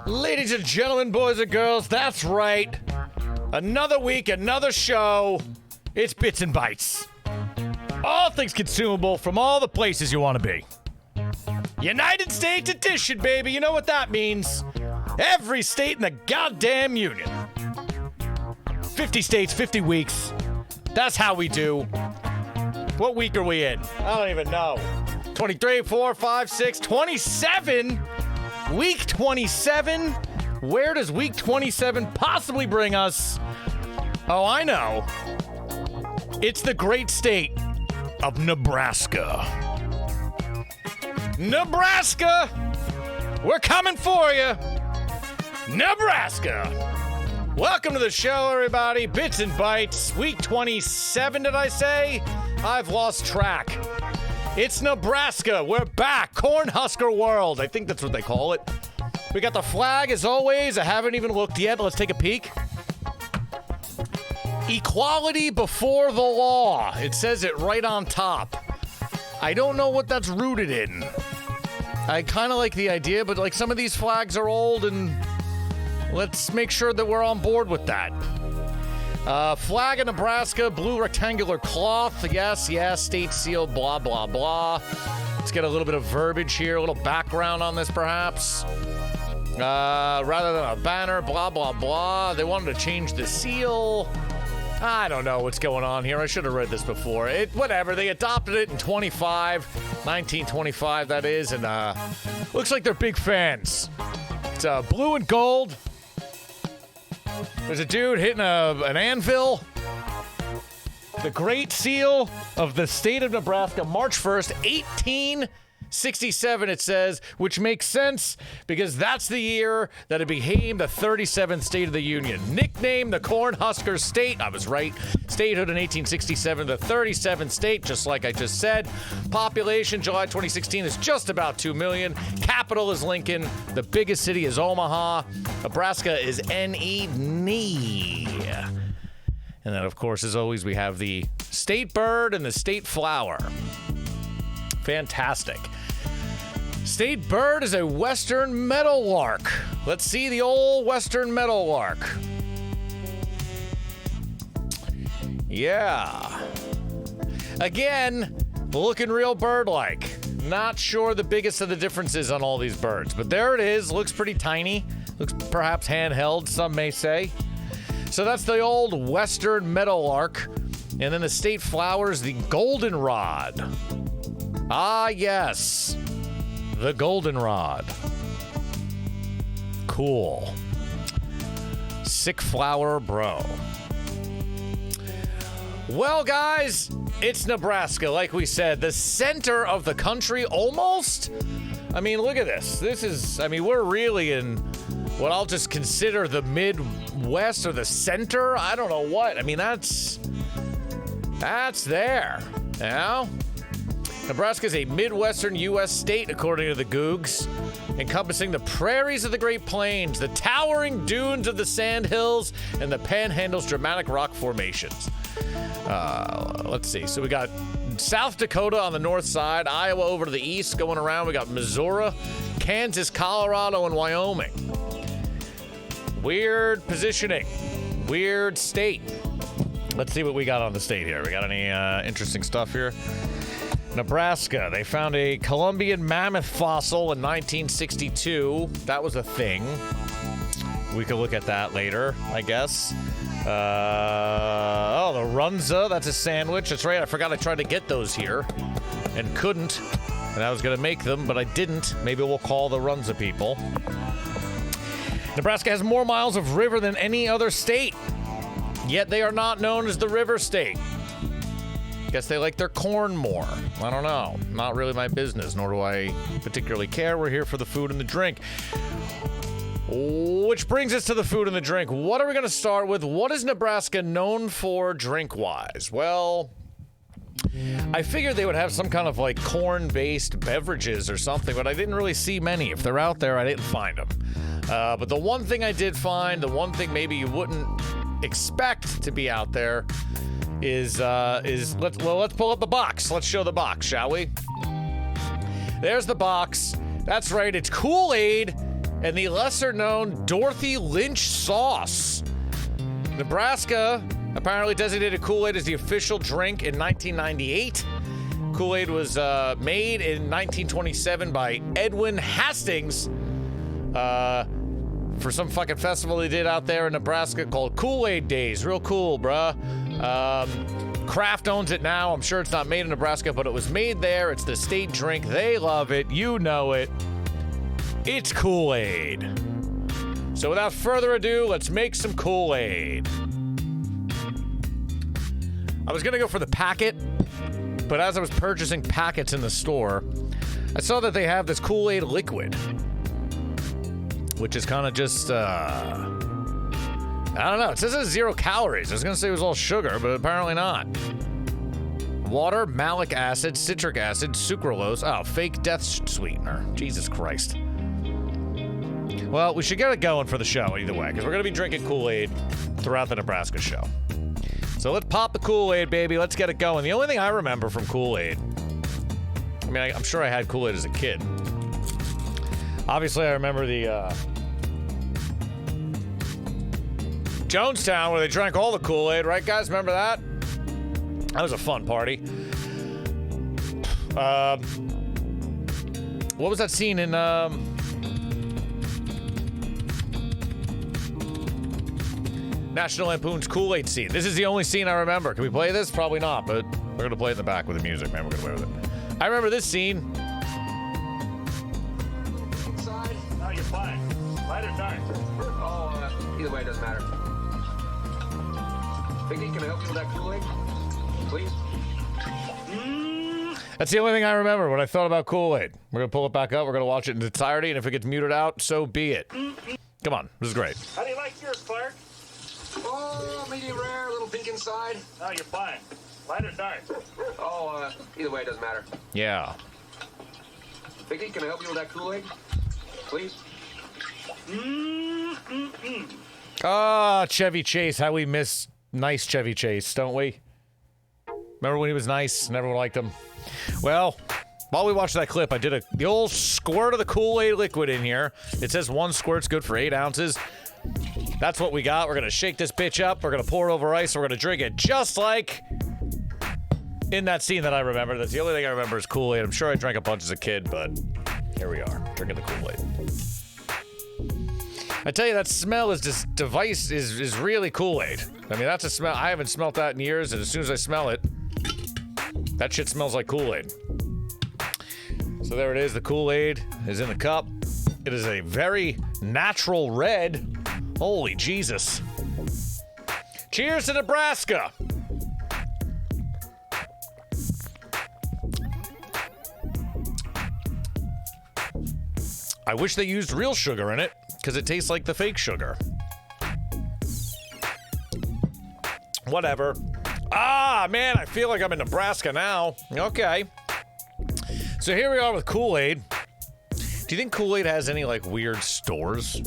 Ladies and gentlemen, boys and girls, that's right. Another week, another show. It's Bits and Bites. All things consumable from all the places you want to be. United States edition, baby. You know what that means. Every state in the goddamn union. 50 states, 50 weeks. That's how we do. What week are we in? I don't even know. 23, 4, 5, 6, 27? Week 27? Where does week 27 possibly bring us? Oh, I know. It's the great state of Nebraska. Nebraska! We're coming for you. Nebraska! Welcome to the show, everybody. Bits and Bites. Week 27, did I say? I've lost track. It's Nebraska. We're back. Cornhusker World. I think that's what they call it. We got the flag, as always. I haven't even looked yet. Let's take a peek. Equality before the law. It says it right on top. I don't know what that's rooted in. I kind of like the idea, but like some of these flags are old, and let's make sure that we're on board with that. Flag of Nebraska, blue rectangular cloth. Yes, state seal, blah, blah, blah. Let's get a little bit of verbiage here, a little background on this, perhaps. Rather than a banner, blah, blah, blah. They wanted to change the seal. I don't know what's going on here. I should have read this before. Whatever. They adopted it in 1925, that is, and looks like they're big fans. It's blue and gold. There's a dude hitting an anvil. The Great Seal of the state of Nebraska, March 1st, 1867, it says, which makes sense because that's the year that it became the 37th state of the Union. Nicknamed the Cornhusker State. I was right. Statehood in 1867, the 37th state, just like I just said. Population, July 2016, is just about 2 million. Capital is Lincoln. The biggest city is Omaha. Nebraska is NE. And then, of course, as always, we have the state bird and the state flower. Fantastic. State bird is a western meadowlark. Let's see the old western meadowlark. Yeah. Again, looking real bird-like. Not sure the biggest of the differences on all these birds, but there it is. Looks pretty tiny. Looks perhaps handheld, some may say. So that's the old western meadowlark. And then the state flower is the goldenrod. Ah, yes. The goldenrod. Cool. Sick flower, bro. Well, guys, it's Nebraska, like we said. The center of the country, almost. I mean, look at this. We're really in what I'll just consider the Midwest or the center. I don't know what. I mean, that's there. You know? Nebraska is a Midwestern U.S. state, according to the Googs, encompassing the prairies of the Great Plains, the towering dunes of the Sandhills, and the Panhandle's dramatic rock formations. Let's see. So we got South Dakota on the north side, Iowa over to the east going around. We got Missouri, Kansas, Colorado, and Wyoming. Weird positioning. Weird state. Let's see what we got on the state here. We got any interesting stuff here? Nebraska, they found a Columbian mammoth fossil in 1962. That was a thing. We could look at that later, I guess. The RUNZA, that's a sandwich. That's right, I forgot I tried to get those here and couldn't. And I was going to make them, but I didn't. Maybe we'll call the RUNZA people. Nebraska has more miles of river than any other state, yet they are not known as the river state. Guess they like their corn more. I don't know. Not really my business, nor do I particularly care. We're here for the food and the drink. Which brings us to the food and the drink. What are we going to start with? What is Nebraska known for drink-wise? Well, I figured they would have some kind of like corn-based beverages or something, but I didn't really see many. If they're out there, I didn't find them. But the one thing I did find, the one thing maybe you wouldn't expect to be out there, is let's pull up the box. Let's show the box, shall we? There's the box. That's right, it's Kool-Aid and the lesser-known Dorothy Lynch sauce. Nebraska apparently designated Kool-Aid as the official drink in 1998. Kool-Aid was made in 1927 by Edwin Hastings for some fucking festival they did out there in Nebraska called Kool-Aid Days. Real cool, bruh. Kraft owns it now. I'm sure it's not made in Nebraska, but it was made there. It's the state drink. They love it. You know it. It's Kool-Aid. So without further ado, let's make some Kool-Aid. I was going to go for the packet, but as I was purchasing packets in the store, I saw that they have this Kool-Aid liquid, which is kind of just, I don't know. It says it's 0 calories. I was going to say it was all sugar, but apparently not. Water, malic acid, citric acid, sucralose. Oh, fake death sweetener. Jesus Christ. Well, we should get it going for the show either way, because we're going to be drinking Kool-Aid throughout the Nebraska show. So let's pop the Kool-Aid, baby. Let's get it going. The only thing I remember from Kool-Aid, I mean, I'm sure I had Kool-Aid as a kid. Obviously, I remember the Jonestown where they drank all the Kool-Aid, right, guys? Remember that? That was a fun party. What was that scene in National Lampoon's Kool-Aid scene? This is the only scene I remember. Can we play this? Probably not, but we're going to play it in the back with the music, man. We're going to play with it. I remember this scene. Inside? No, you're fine. Light or dark? Oh, either way, it doesn't matter. Biggie, can I help you with that Kool-Aid? Please? That's the only thing I remember when I thought about Kool-Aid. We're going to pull it back up. We're going to watch it in its entirety, and if it gets muted out, so be it. Come on. This is great. How do you like yours, Clark? Oh, medium rare, a little pink inside. No, you're fine. Light or dark? Oh, either way, it doesn't matter. Yeah. Biggie, can I help you with that Kool-Aid? Please? Ah, Chevy Chase. How we miss nice Chevy Chase, don't we? Remember when he was nice and everyone liked him? Well, while we watched that clip, I did the old squirt of the Kool-Aid liquid in here. It says 1 squirt's good for 8 ounces. That's what we got. We're going to shake this bitch up. We're going to pour it over ice. We're going to drink it just like in that scene that I remember. That's the only thing I remember is Kool-Aid. I'm sure I drank a bunch as a kid, but here we are, drinking the Kool-Aid. I tell you, that smell is just is really Kool-Aid. I mean, that's a smell. I haven't smelled that in years, and as soon as I smell it, that shit smells like Kool-Aid. So there it is. The Kool-Aid is in the cup. It is a very natural red. Holy Jesus. Cheers to Nebraska. I wish they used real sugar in it, because it tastes like the fake sugar. Whatever. Ah, man, I feel like I'm in Nebraska now. Okay. So here we are with Kool-Aid. Do you think Kool-Aid has any, like, weird stores?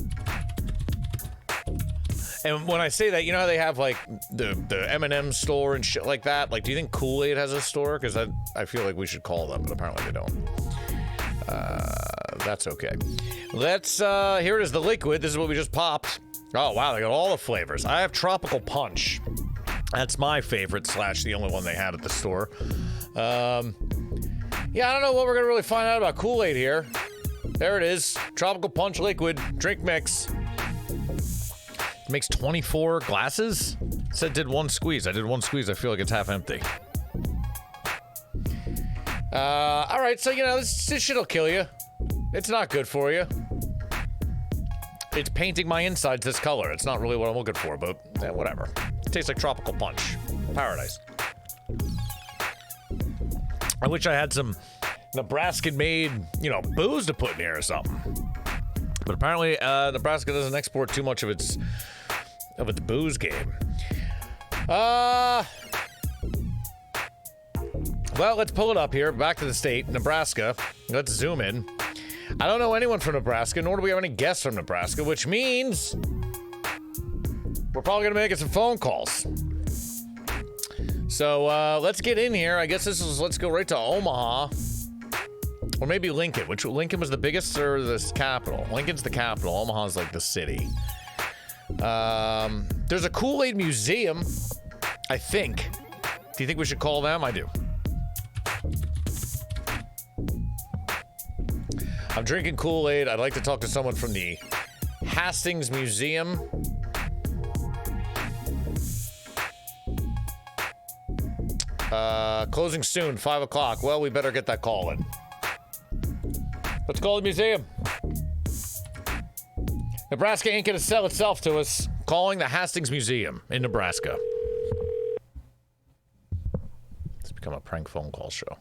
And when I say that, you know how they have, like, the M&M store and shit like that? Like, do you think Kool-Aid has a store? Because I feel like we should call them, but apparently they don't. That's okay. Let's, here it is, the liquid. This is what we just popped. Oh, wow, they got all the flavors. I have Tropical Punch. That's my favorite, / the only one they had at the store. Yeah, I don't know what we're going to really find out about Kool-Aid here. There it is. Tropical Punch liquid. Drink mix. It makes 24 glasses? It said did 1 squeeze. I did 1 squeeze. I feel like it's half empty. All right, so, you know, this shit'll kill you. It's not good for you. It's painting my insides this color. It's not really what I'm looking for, but whatever. It tastes like Tropical Punch. Paradise. I wish I had some Nebraska-made, you know, booze to put in here or something. But apparently, Nebraska doesn't export too much of its booze game. Well, let's pull it up here. Back to the state, Nebraska. Let's zoom in. I don't know anyone from Nebraska, nor do we have any guests from Nebraska, which means we're probably going to be making some phone calls. So let's get in here. I guess let's go right to Omaha. Or maybe Lincoln. Which Lincoln was the biggest or the capital? Lincoln's the capital. Omaha's like the city. There's a Kool-Aid museum, I think. Do you think we should call them? I do. I'm drinking Kool-Aid. I'd like to talk to someone from the Hastings Museum. Closing soon, 5 o'clock. Well, we better get that call in. Let's call the museum. Nebraska ain't gonna sell itself to us. Calling the Hastings Museum in Nebraska. It's become a prank phone call show.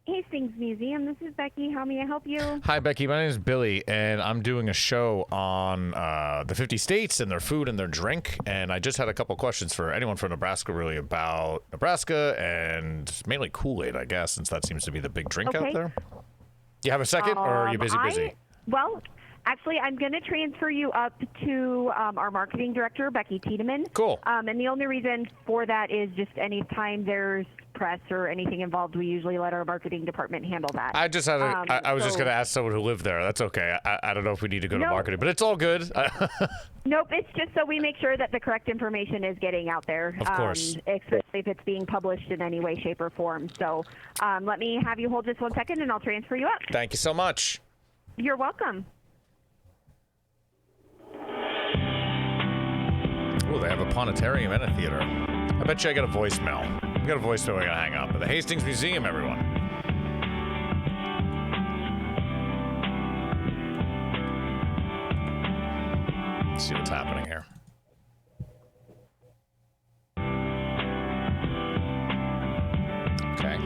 Hastings Museum, this is Becky. How may I help you? Hi, Becky. My name is Billy, and I'm doing a show on the 50 states and their food and their drink. And I just had a couple questions for anyone from Nebraska, really, about Nebraska and mainly Kool-Aid, I guess, since that seems to be the big drink out there. You have a second, or are you busy? Well, actually, I'm going to transfer you up to our marketing director, Becky Tiedemann. Cool. And the only reason for that is just anytime there's press or anything involved, we usually let our marketing department handle that. I just had I was just going to ask someone who lived there. That's okay. I don't know if we need to go to marketing, but it's all good. Nope, it's just so we make sure that the correct information is getting out there. Of course. Especially if it's being published in any way, shape, or form. So let me have you hold just 1 second, and I'll transfer you up. Thank you so much. You're welcome. Oh, they have a planetarium and a theater. I bet you I got a voicemail. We got a voicemail we're going to hang up. At the Hastings Museum, everyone. Let's see what's happening here. Okay.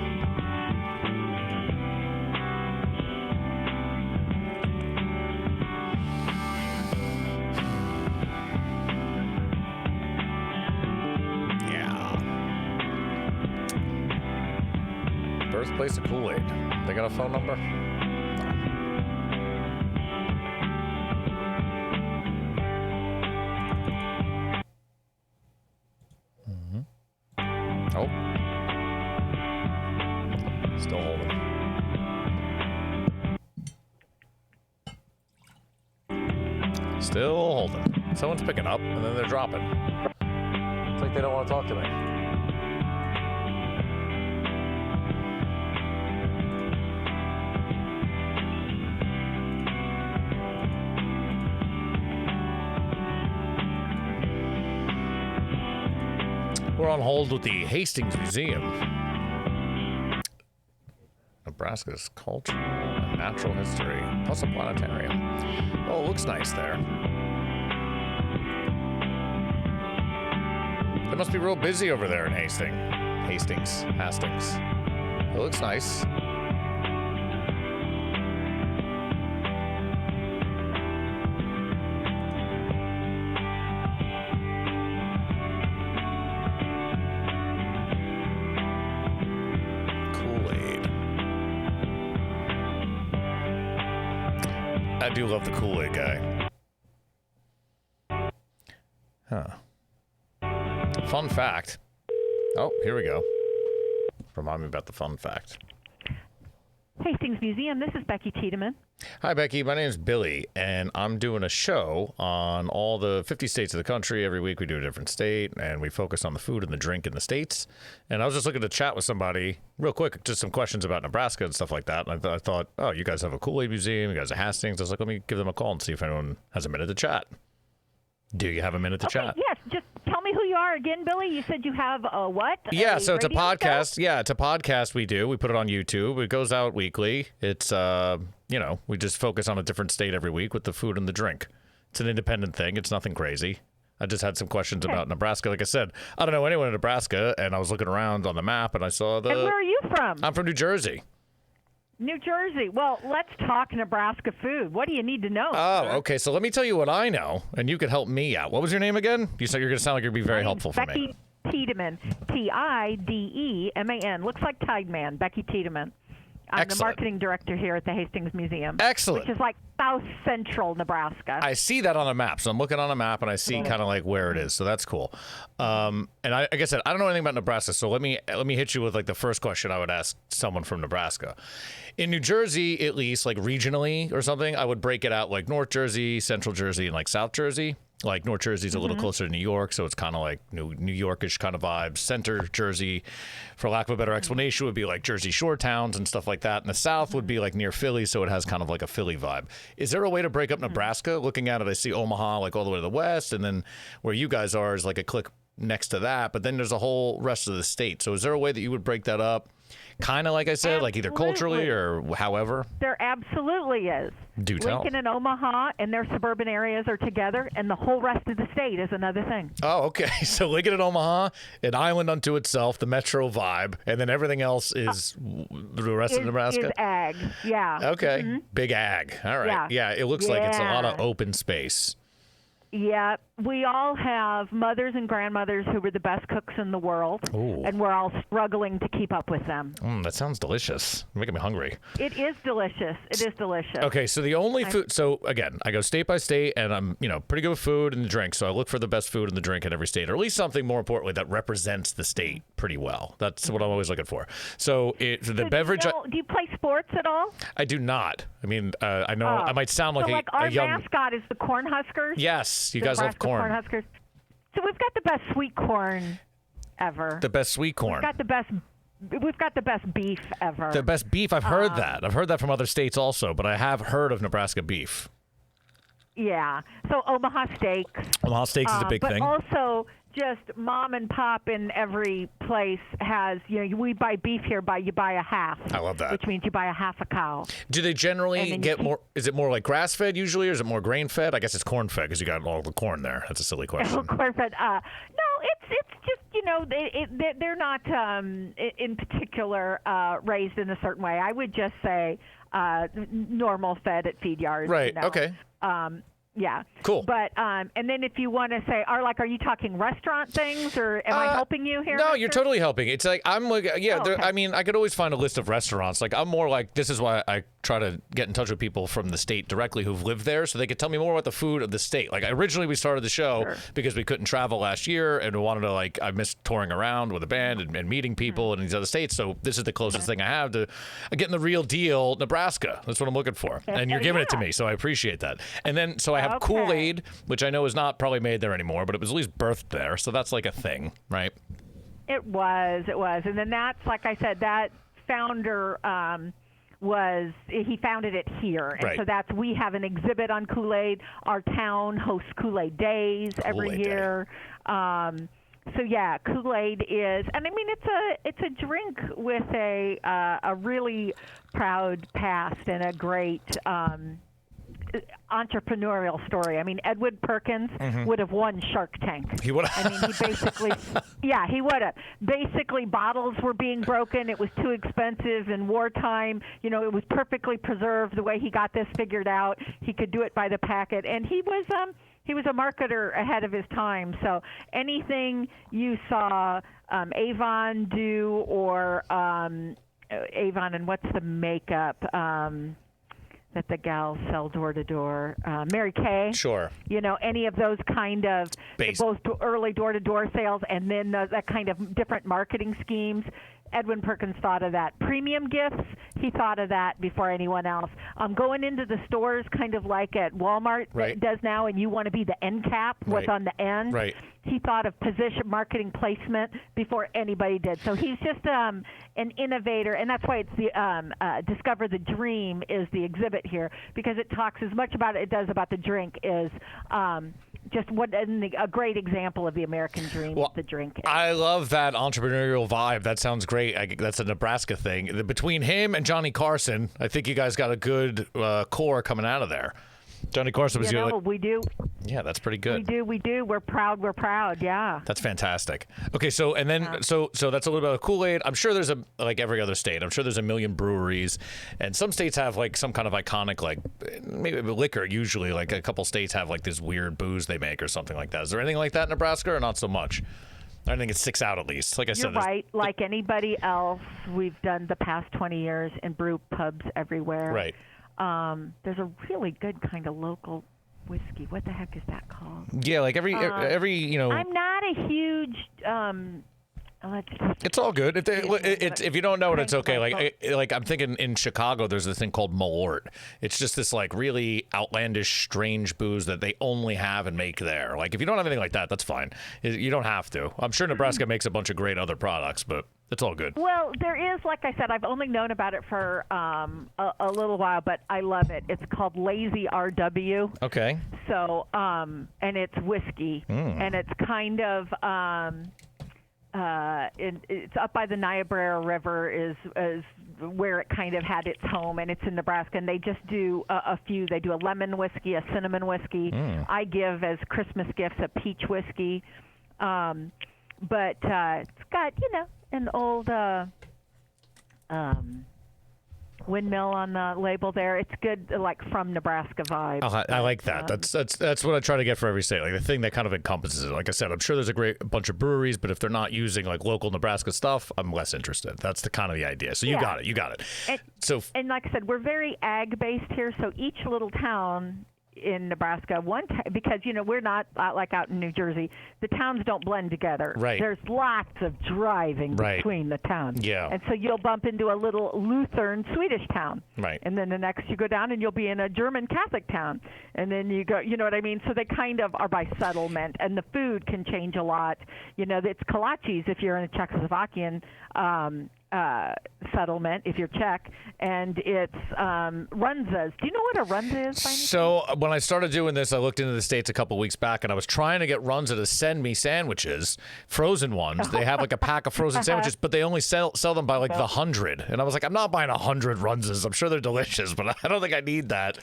Birthplace of Kool-Aid. They got a phone number? Oh. Still holding. Still holding. Someone's picking up, and then they're dropping. It's like they don't want to talk to me. We're on hold with the Hastings Museum. Nebraska's culture and natural history, plus a planetarium. Oh, it looks nice there. They must be real busy over there in Hastings. It looks nice. I do love the Kool-Aid guy. Huh. Fun fact. Oh, here we go. Remind me about the fun fact. Hastings Museum, this is Becky Tiedemann. Hi, Becky. My name is Billy, and I'm doing a show on all the 50 states of the country. Every week we do a different state, and we focus on the food and the drink in the states. And I was just looking to chat with somebody real quick, just some questions about Nebraska and stuff like that. And I thought, oh, you guys have a Kool-Aid museum. You guys have Hastings. I was like, let me give them a call and see if anyone has a minute to chat. Do you have a minute to chat? Yes, just tell me who you are again, Billy. You said you have a what? Yeah, so it's a podcast. Show? Yeah, it's a podcast we do. We put it on YouTube. It goes out weekly. It's, we just focus on a different state every week with the food and the drink. It's an independent thing. It's nothing crazy. I just had some questions about Nebraska. Like I said, I don't know anyone in Nebraska, and I was looking around on the map, and I saw the... And where are you from? I'm from New Jersey. New Jersey. Well, let's talk Nebraska food. What do you need to know? Oh, okay. So let me tell you what I know, and you can help me out. What was your name again? You said you're going to sound like you're going to be very helpful for me. Becky Tiedemann. Tiedeman. Looks like Tide Man. Becky Tiedemann. I'm the marketing director here at the Hastings Museum. Excellent. Which is like South Central Nebraska. I see that on a map. So I'm looking on a map and I see kind of like where it is. So that's cool. And like I said, I don't know anything about Nebraska. So let me hit you with like the first question I would ask someone from Nebraska. In New Jersey, at least like regionally or something, I would break it out like North Jersey, Central Jersey, and like South Jersey. Like North Jersey's a little closer to New York, so it's kind of like New Yorkish kind of vibes. Center Jersey, for lack of a better explanation, would be like Jersey Shore towns and stuff like that. And the South would be like near Philly, so it has kind of like a Philly vibe. Is there a way to break up Nebraska? Looking at it, I see Omaha like all the way to the west, and then where you guys are is like a click next to that. But then there's a whole rest of the state. So is there a way that you would break that up? Kind of like I said, like either culturally or however? There absolutely is. Do tell. Lincoln and Omaha and their suburban areas are together, and the whole rest of the state is another thing. Oh, okay. So Lincoln and Omaha, an island unto itself, the metro vibe, and then everything else is the rest of Nebraska? Is ag, yeah. Okay. Big ag. All right. Yeah, it looks like it's a lot of open space. Yeah, we all have mothers and grandmothers who were the best cooks in the world, and we're all struggling to keep up with them. That sounds delicious. You're making me hungry. It is delicious. It is delicious. Okay, so the only food. So again, I go state by state, and I'm pretty good with food and the drink. So I look for the best food and the drink in every state, or at least something more importantly that represents the state pretty well. That's what I'm always looking for. So the beverage. Do you play sports at all? I do not. I mean, I know I might sound like our a young mascot is the Cornhuskers. Yes. You guys love corn. Cornhuskers. So we've got the best sweet corn ever. The best sweet corn. We've got the best beef ever. The best beef. I've heard that. I've heard that from other states also, but I have heard of Nebraska beef. Yeah. So Omaha Steaks. Omaha Steaks is a big thing. But also just mom and pop in every place has, we buy beef here, you buy a half. I love that. Which means you buy a half a cow. Do they generally get more, is it more like grass-fed usually, or is it more grain-fed? I guess it's corn-fed because you got all the corn there. That's a silly question. Corn-fed. No, it's just, they're not in particular raised in a certain way. I would just say normal fed at feed yards. Right, okay. Yeah. Cool. But and then if you want to say, are you talking restaurant things, or am I helping you here? No, Mister? you're totally helping. It's like I'm like I mean, I could always find a list of restaurants. Like I'm more like this is why I try to get in touch with people from the state directly who've lived there, so they could tell me more about the food of the state. Like originally we started the show because we couldn't travel last year, and we wanted to I missed touring around with a band and meeting people in these other states. So this is the closest thing I have to getting the real deal Nebraska. That's what I'm looking for, and you're giving it to me, so I appreciate that. And then so I have Kool-Aid, which I know is not probably made there anymore, but it was at least birthed there, so that's like a thing, right? It was, and then that's like I said, that founder he founded it here, and so we have an exhibit on Kool-Aid. Our town hosts Kool-Aid Days every year. So yeah, Kool-Aid is, and I mean it's a drink with a really proud past and a great entrepreneurial story. I mean, Edward Perkins would have won Shark Tank. He would have. I mean, he basically, he would have. Basically, bottles were being broken. It was too expensive in wartime. It was perfectly preserved the way he got this figured out. He could do it by the packet, and he was a marketer ahead of his time. So anything you saw Avon do, or Avon, and what's the makeup? That the gals sell door to door, Mary Kay. Sure. Any of those kind of both early door to door sales, and then that kind of different marketing schemes. Edwin Perkins thought of that. Premium gifts, he thought of that before anyone else. Going into the stores, kind of like at Walmart does now, and you want to be the end cap, what's on the end. Right. He thought of position marketing placement before anybody did. So he's just an innovator, and that's why it's the Discover the Dream is the exhibit here, because it talks as much about it does about the drink is just a great example of the American dream, the drink. I love that entrepreneurial vibe. That sounds great. That's a Nebraska thing. Between him and Johnny Carson, I think you guys got a good core coming out of there. Johnny Carson was we do. Yeah, that's pretty good. We do. We're proud. Yeah. That's fantastic. Okay, so and then so that's a little bit of Kool-Aid. I'm sure there's like every other state. I'm sure there's a million breweries, and some states have like some kind of iconic maybe liquor. Usually, like a couple states have like this weird booze they make or something like that. Is there anything like that in Nebraska, or not so much? I think it sticks out at least. Like I said, you're right. Like anybody else, we've done the past 20 years in brew pubs everywhere. Right. There's a really good kind of local whiskey. What the heck is that called? Yeah, like every I'm not a huge. It's all good. If you don't know it, it's okay. Like I'm thinking in Chicago, there's this thing called Malort. It's just this like really outlandish, strange booze that they only have and make there. Like if you don't have anything like that, that's fine. You don't have to. I'm sure Nebraska makes a bunch of great other products, but it's all good. Well, there is, like I said, I've only known about it for a little while, but I love it. It's called Lazy RW. Okay. So, and it's whiskey, and it's kind of. It's up by the Niobrara River is where it kind of had its home, and it's in Nebraska. And they just do a few. They do a lemon whiskey, a cinnamon whiskey. I give as Christmas gifts a peach whiskey, but it's got an old windmill on the label there. It's good, like from Nebraska vibes. Oh, I like that. That's what I try to get for every state, like the thing that kind of encompasses it. Like I said, I'm sure there's a bunch of breweries, but if they're not using like local Nebraska stuff, I'm less interested. That's the kind of the idea. So you got it. And like I said, we're very ag based here, so each little town in Nebraska, because we're not like out in New Jersey, the towns don't blend together. Right. There's lots of driving between the towns. Yeah. And so you'll bump into a little Lutheran Swedish town. Right. And then the next you go down and you'll be in a German Catholic town. And then you go, you know what I mean? So they kind of are by settlement, and the food can change a lot. It's kolaches if you're in a Czechoslovakian settlement, if you're Czech, and it's RUNZAs. Do you know what a RUNZA is? So when I started doing this, I looked into the States a couple weeks back, and I was trying to get RUNZA to send me sandwiches, frozen ones. They have like a pack of frozen sandwiches, but they only sell them by like the 100. And I was like, I'm not buying 100 RUNZAs. I'm sure they're delicious, but I don't think I need that.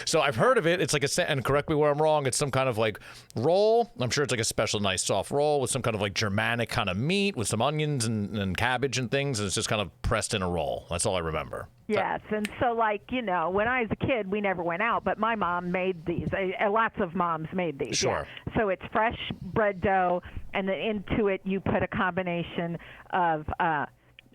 So I've heard of it. It's like and correct me where I'm wrong, it's some kind of like roll. I'm sure it's like a special nice soft roll with some kind of like Germanic kind of meat with some onions and cabbage and things, and it's just kind of pressed in a roll. That's all I remember. Yes, and so when I was a kid, we never went out, but my mom made these. Lots of moms made these. Sure. Yeah. So it's fresh bread dough, and then into it you put a combination of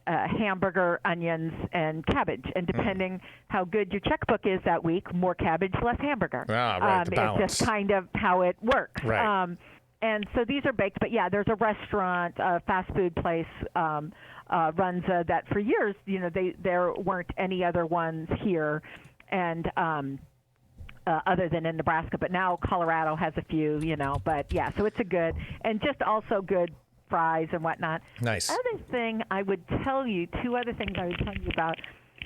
hamburger, onions, and cabbage. And depending how good your checkbook is that week, more cabbage, less hamburger. Right, the balance. It's just kind of how it works. Right. And so these are baked, but yeah, there's a restaurant, fast food place, RUNZA, that for years, there weren't any other ones here, and other than in Nebraska, but now Colorado has a few, but yeah, so it's a good, and just also good fries and whatnot. Nice. Other thing I would tell you, two other things I would tell you about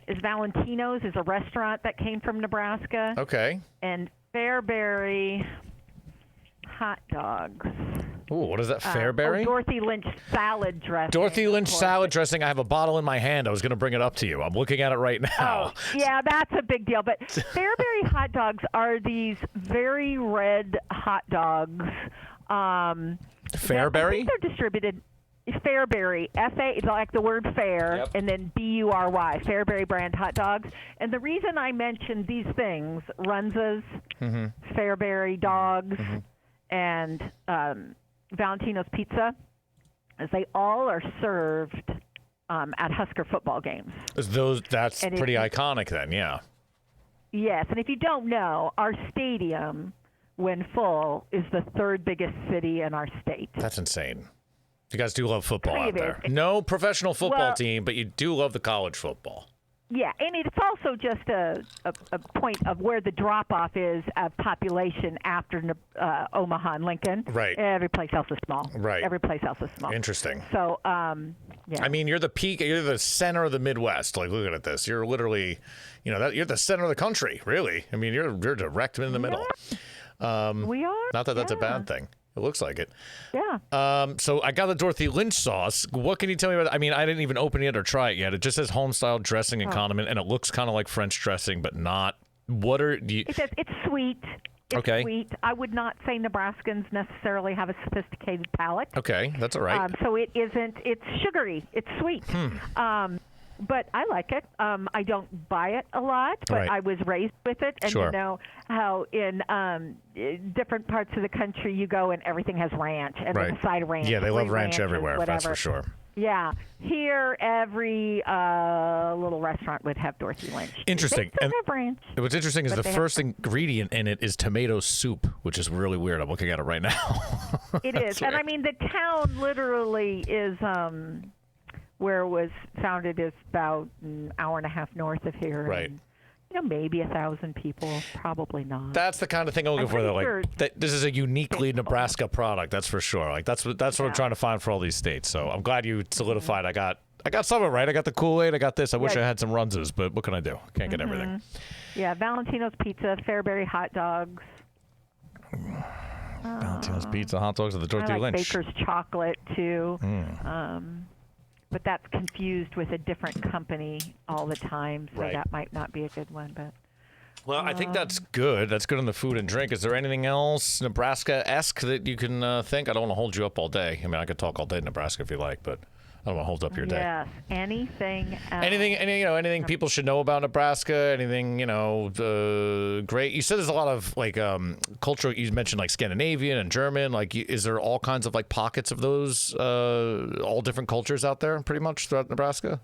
is Valentino's is a restaurant that came from Nebraska. Okay. And Fairbury hot dogs. Ooh, what is that, Fairbury? Dorothy Lynch salad dressing. Dorothy Lynch salad dressing. I have a bottle in my hand. I was going to bring it up to you. I'm looking at it right now. Oh, yeah, that's a big deal. But Fairbury hot dogs are these very red hot dogs. Fairbury? I think they're distributed. Fairbury, F-A, like the word fair, and then B-U-R-Y, Fairbury brand hot dogs. And the reason I mentioned these things, RUNZAs, Fairbury dogs, and Valentino's Pizza, is they all are served at Husker football games. That's pretty iconic then, yeah. Yes, and if you don't know, our stadium, when full, is the third biggest city in our state. That's insane. You guys do love football out there. Is. No professional football team, but you do love the college football. Yeah, and it's also just a point of where the drop-off is of population after Omaha and Lincoln. Right. Every place else is small. Right. Every place else is small. Interesting. So, yeah. I mean, you're the peak. You're the center of the Midwest. Like, looking at this, you're literally, you're the center of the country. Really. I mean, you're direct in the middle. We are. Not that that's a bad thing. It looks like it. Yeah. So I got the Dorothy Lynch sauce. What can you tell me about it? I mean, I didn't even open it or try it yet. It just says home-style dressing and condiment, and it looks kind of like French dressing, but not. What are you? It says it's sweet. It's okay. Sweet. I would not say Nebraskans necessarily have a sophisticated palate. Okay, that's all right. So it isn't. It's sugary. It's sweet. But I like it. I don't buy it a lot, but I was raised with it. And you know how in different parts of the country you go and everything has ranch and there's a side of ranch. Yeah, they love ranch everywhere, that's for sure. Yeah, here every little restaurant would have Dorothy Lynch. Interesting. They still have ranch, What's interesting is but the they first ingredient in it is tomato soup, which is really weird. I'm looking at it right now. It is, and I mean the town literally is where it was founded is about an hour and a half north of here. Right. And, maybe 1,000 people, probably not. That's the kind of thing I'm looking for. Though, sure like this is a uniquely Nebraska product. That's for sure. Like that's what I'm trying to find for all these states. So I'm glad you solidified. I got some of it right. I got the Kool-Aid. I got this. I wish I had some RUNZAs, but what can I do? Can't get everything. Yeah, Valentino's Pizza, Fairbury hot dogs. Valentino's Pizza, hot dogs, at the Dorothy I like Lynch. Baker's chocolate too. But that's confused with a different company all the time, so Right. that might not be a good one. But Well, I think that's good. That's good on the food and drink. Is there anything else Nebraska-esque that you can think? I don't want to hold you up all day. I mean, I could talk all day Nebraska if you like, but I don't want to hold up your day. yes, anything else? Anything people should know about Nebraska? Anything great? You said there's a lot of like cultural. You mentioned like Scandinavian and German. Like, is there all kinds of like pockets of those all different cultures out there, pretty much throughout Nebraska?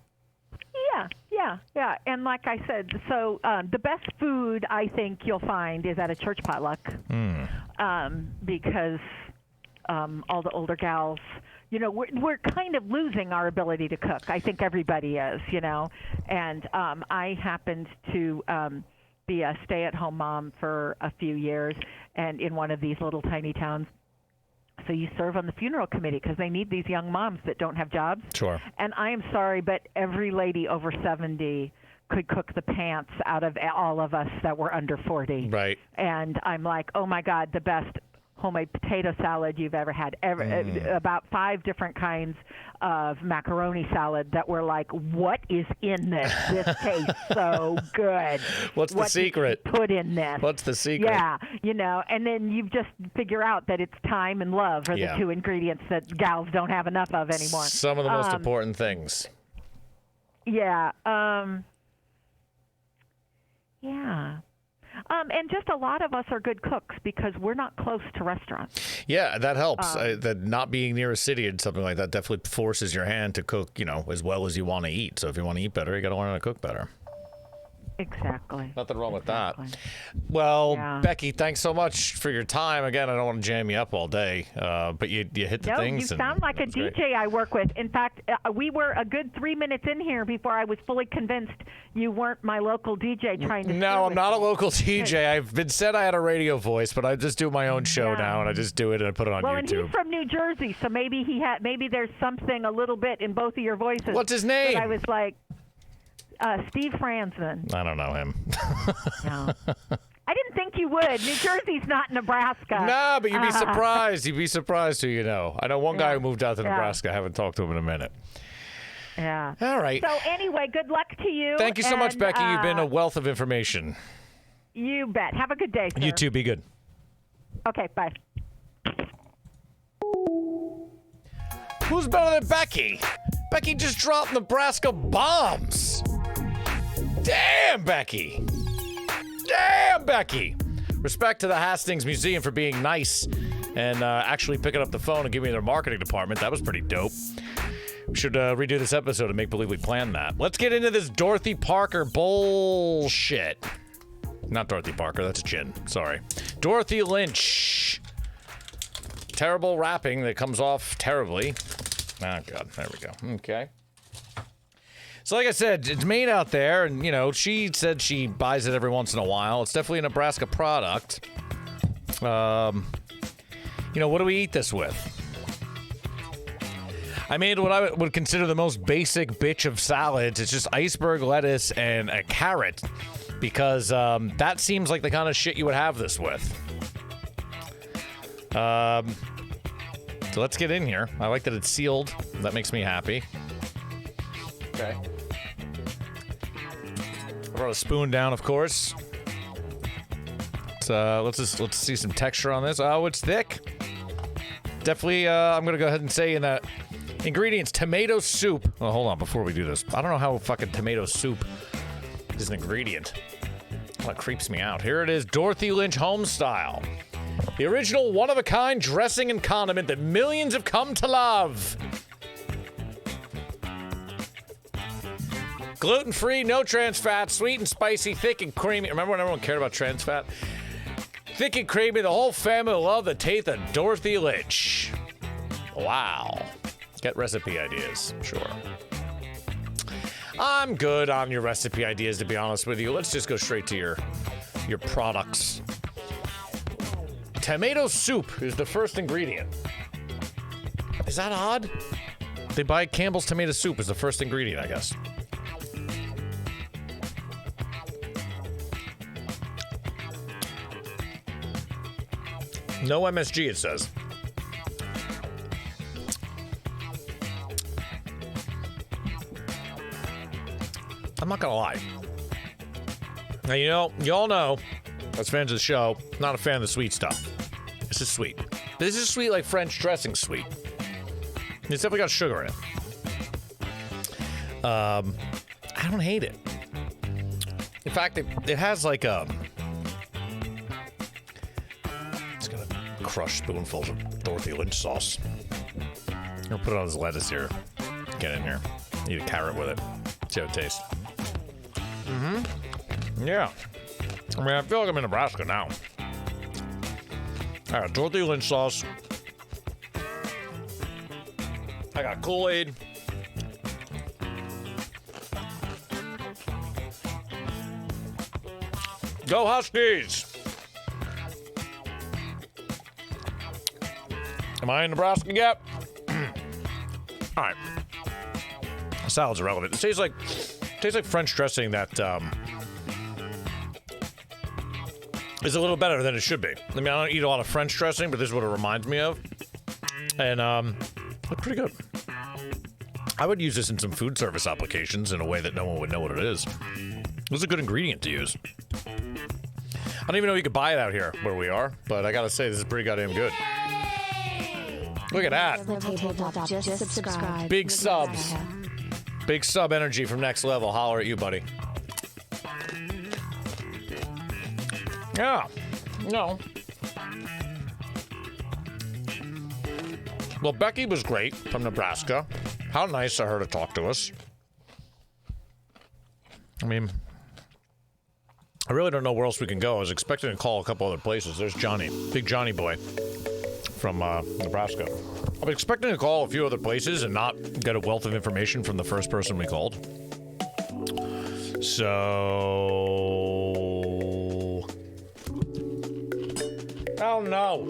Yeah. And like I said, so the best food I think you'll find is at a church potluck, because all the older gals. We're kind of losing our ability to cook. I think everybody is, And I happened to be a stay-at-home mom for a few years, and in one of these little tiny towns. So you serve on the funeral committee because they need these young moms that don't have jobs. Sure. And I am sorry, but every lady over 70 could cook the pants out of all of us that were under 40. Right. And I'm like, oh, my God, the best homemade potato salad you've ever had. About 5 different kinds of macaroni salad that were like, what is in this? This tastes so good. What's the secret? Did you put in this? What's the secret? Yeah, and then you just figure out that it's time and love are the 2 ingredients that gals don't have enough of anymore. Some of the most important things. Yeah. Yeah. And just a lot of us are good cooks because we're not close to restaurants. Yeah, that helps. That not being near a city and something like that definitely forces your hand to cook, as well as you want to eat. So if you want to eat better, you got to learn how to cook better. Exactly. Nothing wrong with that. Well, Yeah. Becky, thanks so much for your time. Again, I don't want to jam you up all day, but you hit the things. You sound like a DJ great. I work with. In fact, we were a good 3 minutes in here before I was fully convinced you weren't my local DJ trying to. No, I'm not a local DJ. I've been said I had a radio voice, but I just do my own show now, and I just do it and I put it on Well, YouTube. and he's from New Jersey, so maybe maybe there's something a little bit in both of your voices. What's his name? But I was like, Steve Franzen. I don't know him. No. I didn't think you would. New Jersey's not Nebraska. No, but you'd be surprised. You'd be surprised who you know. I know one guy who moved out to Nebraska. I haven't talked to him in a minute. Yeah. All right. So anyway, good luck to you. Thank you so much, Becky. You've been a wealth of information. You bet. Have a good day, sir. You too. Be good. Okay, bye. Who's better than Becky? Becky just dropped Nebraska bombs. Damn, Becky. Damn, Becky. Respect to the Hastings Museum for being nice and actually picking up the phone and giving me their marketing department. That was pretty dope. We should redo this episode and make believe we planned that. Let's get into this Dorothy Parker bullshit. Not Dorothy Parker, that's Jen. Sorry. Dorothy Lynch. Terrible rapping that comes off terribly. Oh, God. There we go. Okay. So like I said, it's made out there, and, she said she buys it every once in a while. It's definitely a Nebraska product. What do we eat this with? I made what I would consider the most basic bitch of salads. It's just iceberg lettuce and a carrot, because that seems like the kind of shit you would have this with. So let's get in here. I like that it's sealed. That makes me happy. Okay. I brought a spoon down, of course. Let's see some texture on this. Oh, it's thick. Definitely, I'm gonna go ahead and say in that ingredients: tomato soup. Oh, hold on, before we do this, I don't know how fucking tomato soup is an ingredient. That creeps me out. Here it is: Dorothy Lynch home style, the original one-of-a-kind dressing and condiment that millions have come to love. Gluten-free, no trans fat, sweet and spicy, thick and creamy. Remember when everyone cared about trans fat? Thick and creamy, the whole family will love the taste of Dorothy Lynch. Wow. Get recipe ideas, sure. I'm good on your recipe ideas, to be honest with you. Let's just go straight to your products. Tomato soup is the first ingredient. Is that odd? They buy Campbell's tomato soup as the first ingredient, I guess. No MSG, it says. I'm not gonna lie. Now, you know, y'all know, as fans of the show, not a fan of the sweet stuff. This is sweet. This is sweet like French dressing sweet. It's definitely got sugar in it. I don't hate it. In fact, it has like it's gonna crush spoonfuls of Dorothy Lynch sauce. I'm gonna put it on his lettuce here. Get in here. Eat a carrot with it. See how it tastes. Yeah. I mean, I feel like I'm in Nebraska now. I got Dorothy Lynch sauce. I got Kool-Aid. Go Huskies! Am I in Nebraska yet? All right. Salad's irrelevant. It tastes like French dressing that is a little better than it should be. I mean, I don't eat a lot of French dressing, but this is what it reminds me of. And look pretty good. I would use this in some food service applications in a way that no one would know what it is. This is a good ingredient to use. I don't even know you could buy it out here where we are, but I gotta say, this is pretty goddamn good. Look at that. Just subscribe. Big subs. Big sub energy from Next Level. Holler at you, buddy. Yeah. No. Well, Becky was great from Nebraska. How nice of her to talk to us. I mean, I really don't know where else we can go. I was expecting to call a couple other places. There's Johnny. Big Johnny boy from Nebraska. I'm expecting to call a few other places and not get a wealth of information from the first person we called. So... oh, no.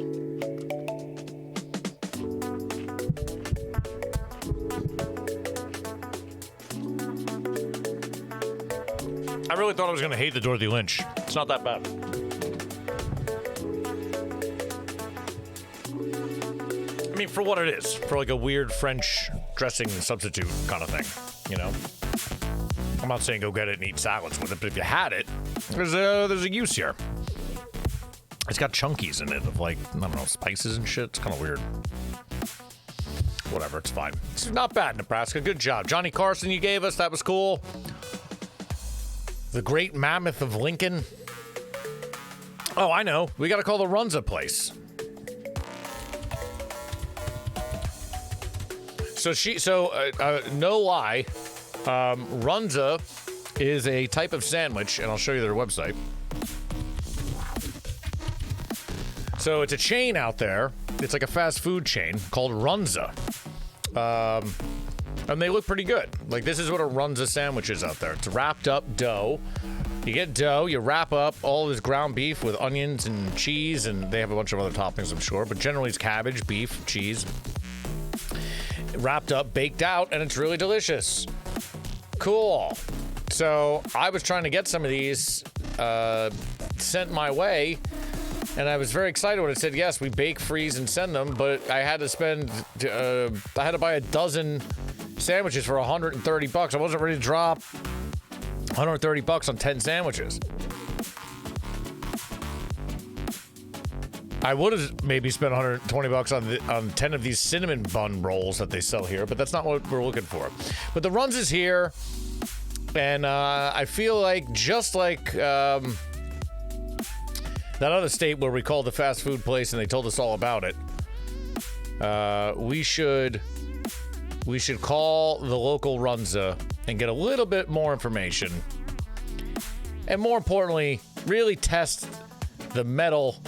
I really thought I was going to hate the Dorothy Lynch. It's not that bad. I mean, for what it is. For like a weird French dressing substitute kind of thing, you know? I'm not saying go get it and eat salads with it, but if you had it, there's a use here. It's got chunkies in it of like, I don't know, spices and shit. It's kind of weird. Whatever, it's fine. It's not bad, Nebraska. Good job. Johnny Carson you gave us, that was cool. The Great Mammoth of Lincoln. Oh, I know. We got to call the RUNZA place. No lie, RUNZA is a type of sandwich, and I'll show you their website. So it's a chain out there. It's like a fast food chain called RUNZA. And they look pretty good. Like, this is what a RUNZA sandwich is out there. It's wrapped up dough. You get dough, you wrap up all this ground beef with onions and cheese, and they have a bunch of other toppings, I'm sure, but generally it's cabbage, beef, cheese. Wrapped up, baked out, and it's really delicious. Cool. So I was trying to get some of these sent my way, and I was very excited when it said, yes, we bake, freeze, and send them, but I had to I had to buy a dozen sandwiches for $130. I wasn't ready to drop $130 on 10 sandwiches. I would have maybe spent $120 on 10 of these cinnamon bun rolls that they sell here, but that's not what we're looking for. But the RUNZA is here, and I feel like just like that other state where we called the fast food place and they told us all about it, we should we should call the local RUNZA and get a little bit more information. And more importantly, really test the mettle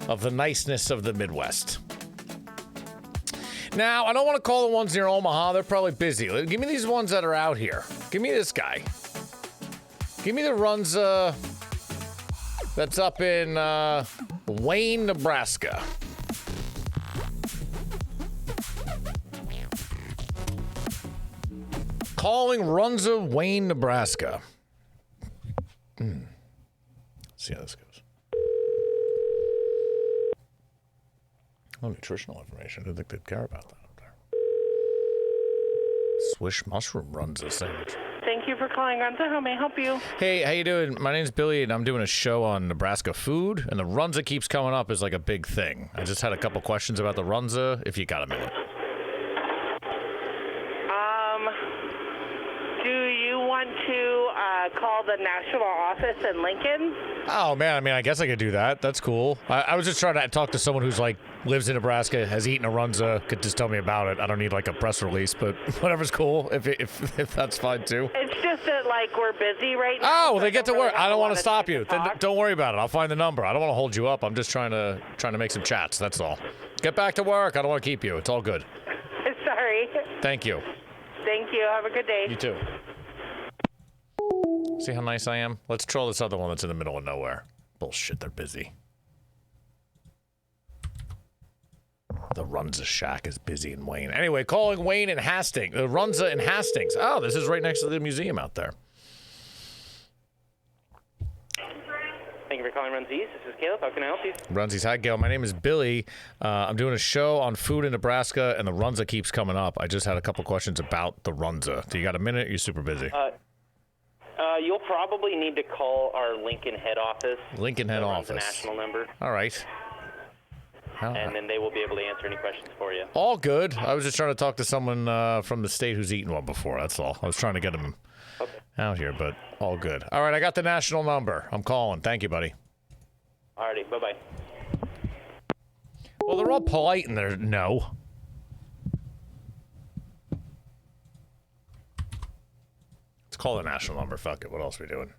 of the niceness of the Midwest. Now, I don't want to call the ones near Omaha. They're probably busy. Give me these ones that are out here. Give me this guy. Give me the RUNZA that's up in Wayne, Nebraska. Calling RUNZA Wayne, Nebraska. Let's see how this goes. Oh, nutritional information. I didn't think they'd care about that up there. Swish mushroom RUNZA sandwich. Thank you for calling RUNZA. How may I help you? Hey, how you doing? My name's Billy, and I'm doing a show on Nebraska food, and the RUNZA keeps coming up as like a big thing. I just had a couple questions about the RUNZA, if you got a minute. Do you want to call the national office in Lincoln? Oh, man, I mean, I guess I could do that. That's cool. I was just trying to talk to someone who's, like, lives in Nebraska, has eaten a RUNZA, could just tell me about it. I don't need, like, a press release, but whatever's cool, if that's fine, too. It's just that, like, we're busy right now. Oh, well, they get to work. I don't want to stop you. Then don't worry about it. I'll find the number. I don't want to hold you up. I'm just trying to make some chats. That's all. Get back to work. I don't want to keep you. It's all good. Sorry. Thank you. Thank you. Have a good day. You too. See how nice I am? Let's troll this other one that's in the middle of nowhere. Bullshit, they're busy. The RUNZA shack is busy in Wayne. Anyway, calling Wayne and Hastings. RUNZA in Hastings. Oh, this is right next to the museum out there. Thank you for calling RUNZES. This is Caleb. How can I help you? RUNZES. Hi, Gail. My name is Billy. I'm doing a show on food in Nebraska, and the RUNZA keeps coming up. I just had a couple questions about the RUNZA. Do you got a minute? You're super busy. You'll probably need to call our Lincoln head office. Lincoln head office. The national number. All right. And then they will be able to answer any questions for you. All good. I was just trying to talk to someone from the state who's eaten one before. That's all. I was trying to get him out here, but all good. All right, I got the national number. I'm calling. Thank you, buddy. Alrighty, bye-bye. Well, they're all polite in their no. Let's call the national number. Fuck it. What else are we doing?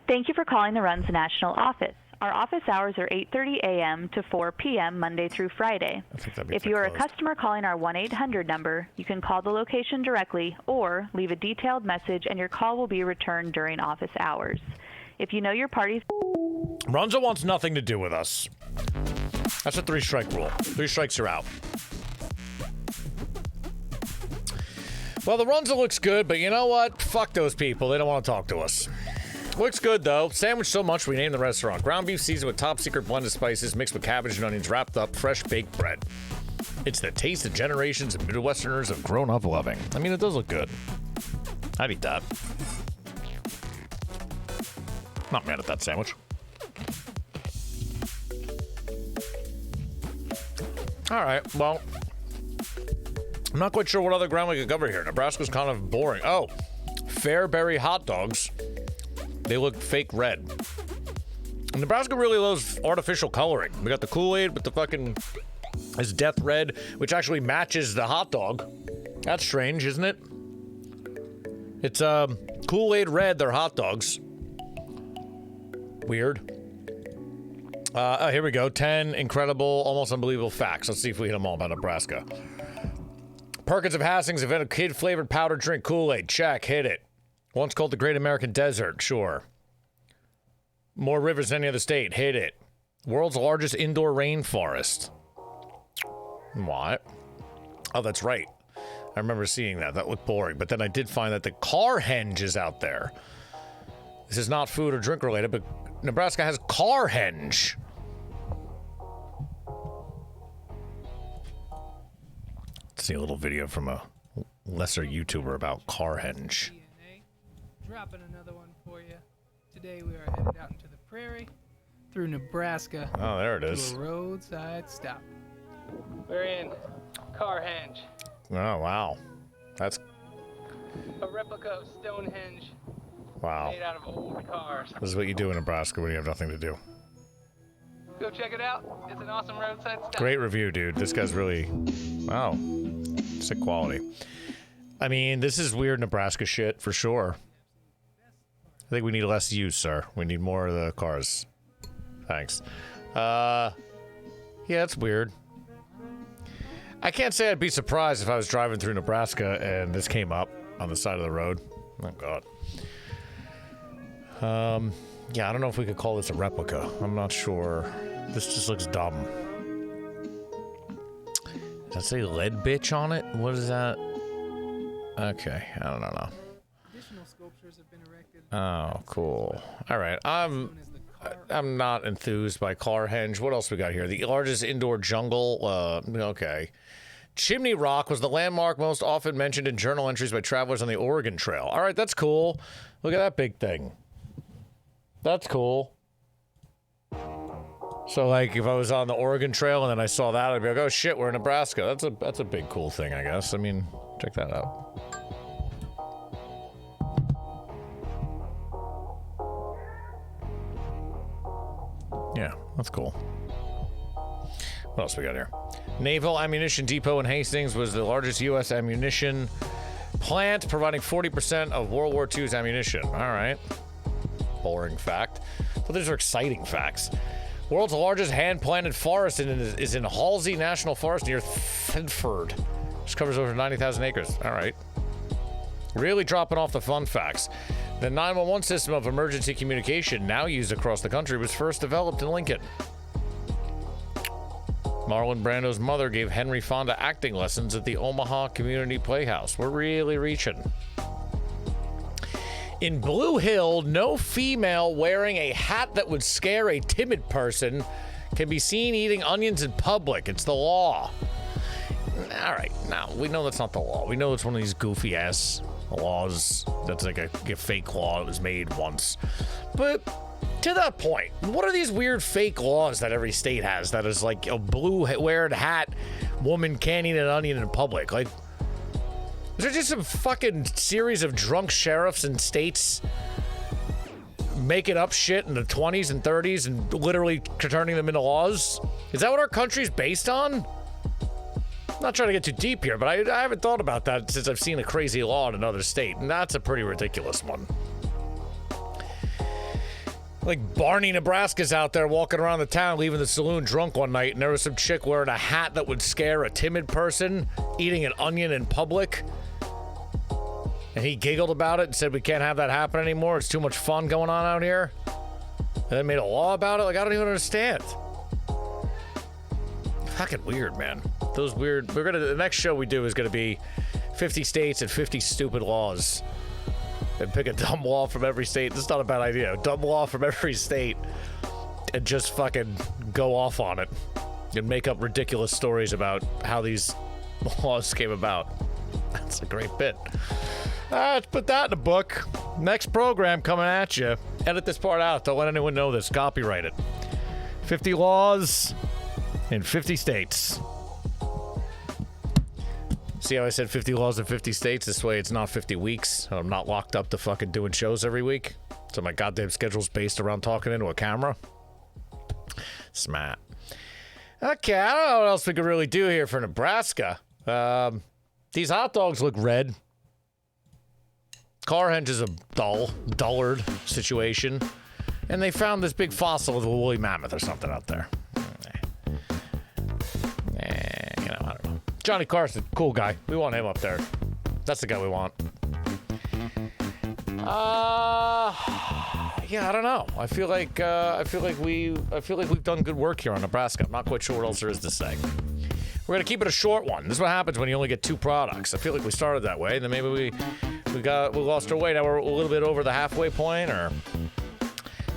Thank you for calling the RUNZA National Office. Our office hours are 8:30 a.m. to 4 p.m. Monday through Friday. If you are a customer calling our 1-800 number, you can call the location directly or leave a detailed message and your call will be returned during office hours. If you know your party's... RUNZA wants nothing to do with us. That's a 3-strike rule. 3 strikes are out. Well, the RUNZA looks good, but you know what? Fuck those people. They don't want to talk to us. Looks good, though. Sandwich so much we named the restaurant. Ground beef seasoned with top-secret blended spices mixed with cabbage and onions wrapped up fresh baked bread. It's the taste that generations of Midwesterners have grown up loving. I mean, it does look good. I'd eat that. Not mad at that sandwich. All right, well, I'm not quite sure what other ground we could cover here. Nebraska's kind of boring. Oh, Fairberry hot dogs. They look fake red. Nebraska really loves artificial coloring. We got the Kool-Aid with the fucking... It's death red, which actually matches the hot dog. That's strange, isn't it? It's Kool-Aid red, they're hot dogs. Weird. Oh, here we go. 10 incredible, almost unbelievable facts. Let's see if we hit them all about Nebraska. Perkins of Hastings invented kid-flavored powdered drink Kool-Aid. Check, hit it. Once called the Great American Desert, sure. More rivers than any other state, hit it. World's largest indoor rainforest. What? Oh, that's right. I remember seeing that. That looked boring. But then I did find that the CARHENGE is out there. This is not food or drink related, but Nebraska has CARHENGE. Let's see a little video from a lesser YouTuber about CARHENGE. Dropping another one for you. Today we are headed out into the prairie through Nebraska. Oh, there it is. To a roadside stop. We're in CARHENGE. Oh, wow. That's... a replica of Stonehenge. Wow. Made out of old cars. This is what you do in Nebraska when you have nothing to do. Go check it out. It's an awesome roadside stop. Great review, dude. This guy's really... Wow. Sick quality. I mean, this is weird Nebraska shit for sure. I think we need less use, sir. We need more of the cars. Thanks. Yeah, it's weird. I can't say I'd be surprised if I was driving through Nebraska and this came up on the side of the road. Oh, God. Yeah, I don't know if we could call this a replica. I'm not sure. This just looks dumb. Does that say lead bitch on it? What is that? Okay, I don't know. Additional sculptures have been erected. Oh, cool. All right, I'm not enthused by CARHENGE. What else we got here? The largest indoor jungle. Okay. Chimney Rock was the landmark most often mentioned in journal entries by travelers on the Oregon Trail. All right, that's cool. Look at that big thing. That's cool. So, like, if I was on the Oregon Trail and then I saw that, I'd be like, oh, shit, we're in Nebraska. That's a big, cool thing, I guess. I mean, check that out. Yeah, that's cool. What else we got here? Naval Ammunition Depot in Hastings was the largest U.S. ammunition plant, providing 40% of World War II's ammunition. All right. Boring fact. But these are exciting facts. World's largest hand-planted forest is in Halsey National Forest near Thetford. This covers over 90,000 acres. All right. Really dropping off the fun facts. The 911 system of emergency communication, now used across the country, was first developed in Lincoln. Marlon Brando's mother gave Henry Fonda acting lessons at the Omaha Community Playhouse. We're really reaching. In Blue Hill, no female wearing a hat that would scare a timid person can be seen eating onions in public. It's the law. All right, now, we know that's not the law. We know it's one of these goofy-ass laws that's like a fake law that was made once. But to that point, what are these weird fake laws that every state has that is like a blue-weared hat woman can't eat an onion in public? Like, is there just some fucking series of drunk sheriffs in states making up shit in the 20s and 30s and literally turning them into laws? Is that what our country's based on? I'm not trying to get too deep here, but I haven't thought about that since I've seen a crazy law in another state, and that's a pretty ridiculous one. Like Barney, Nebraska's out there walking around the town, leaving the saloon drunk one night, and there was some chick wearing a hat that would scare a timid person eating an onion in public. And he giggled about it and said, we can't have that happen anymore. It's too much fun going on out here. And then made a law about it. Like, I don't even understand. Fucking weird, man. Those weird. The next show we do is gonna be 50 states and 50 stupid laws. And pick a dumb law from every state. This is not a bad idea. A dumb law from every state and just fucking go off on it and make up ridiculous stories about how these laws came about. That's a great bit. Let's put that in the book. Next program coming at you. Edit this part out. Don't let anyone know this. Copyright it. 50 laws in 50 states. See how I said 50 laws in 50 states? This way it's not 50 weeks. I'm not locked up to fucking doing shows every week. So my goddamn schedule's based around talking into a camera. Smart. Okay, I don't know what else we could really do here for Nebraska. These hot dogs look red. CARHENGE is a dullard situation. And they found this big fossil of a woolly mammoth or something out there. I don't know. Johnny Carson, cool guy. We want him up there. That's the guy we want. Yeah, I don't know. I feel like we've done good work here on Nebraska. I'm not quite sure what else there is to say. We're gonna keep it a short one. This is what happens when you only get 2 products. I feel like we started that way, and then maybe we lost our way. Now we're a little bit over the halfway point, or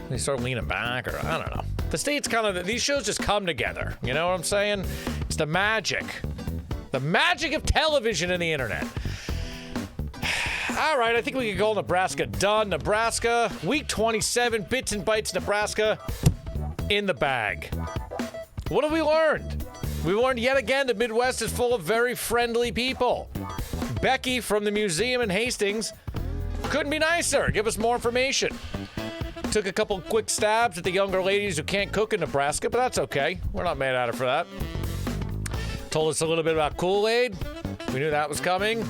we start leaning back, or I don't know. The states these shows just come together. You know what I'm saying? It's the magic of television and the internet. All right, I think we can call Nebraska done. Nebraska, week 27, Bits and Bytes, Nebraska, in the bag. What have we learned? We learned yet again the Midwest is full of very friendly people. Becky from the museum in Hastings couldn't be nicer. Give us more information. Took a couple quick stabs at the younger ladies who can't cook in Nebraska, but that's okay. We're not mad at her for that. Told us a little bit about Kool-Aid. We knew that was coming.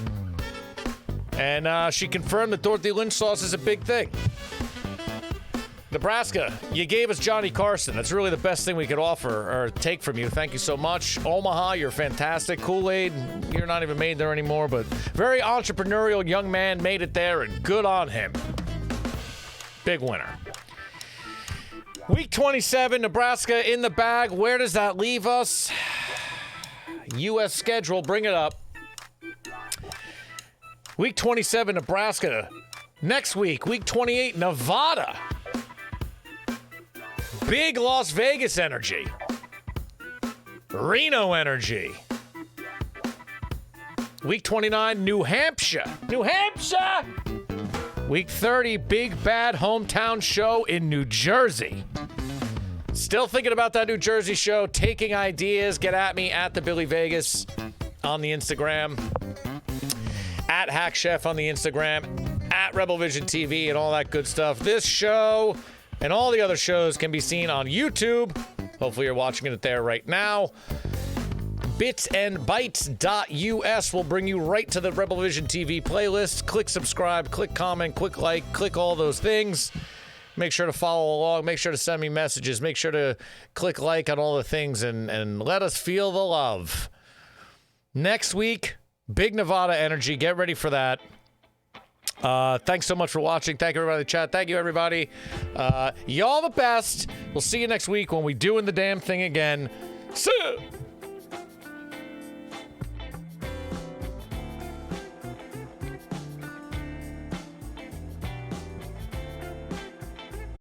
And she confirmed that Dorothy Lynch sauce is a big thing. Nebraska, you gave us Johnny Carson. That's really the best thing we could offer or take from you. Thank you so much. Omaha, you're fantastic. Kool-Aid, you're not even made there anymore, but very entrepreneurial young man made it there, and good on him. Big winner. Week 27, Nebraska in the bag. Where does that leave us? U.S. schedule, bring it up. Week 27, Nebraska. Next week, week 28, Nevada. Big Las Vegas energy. Reno energy. Week 29, New Hampshire. New Hampshire! Week 30, big bad hometown show in New Jersey. Still thinking about that New Jersey show, taking ideas. Get at me at the Billy Vegas on the Instagram. At Hack Chef on the Instagram. At RebelVisionTV and all that good stuff. This show and all the other shows can be seen on YouTube. Hopefully you're watching it there right now. bitsandbytes.us will bring you right to the Rebel Vision TV playlist. Click subscribe, click comment, click like, click all those things. Make sure to follow along. Make sure to send me messages. Make sure to click like on all the things and let us feel the love. Next week, big Nevada energy. Get ready for that. Thanks so much for watching. Thank you, everybody in the chat. Thank you, everybody. Y'all the best. We'll see you next week when we doing the damn thing again. See ya.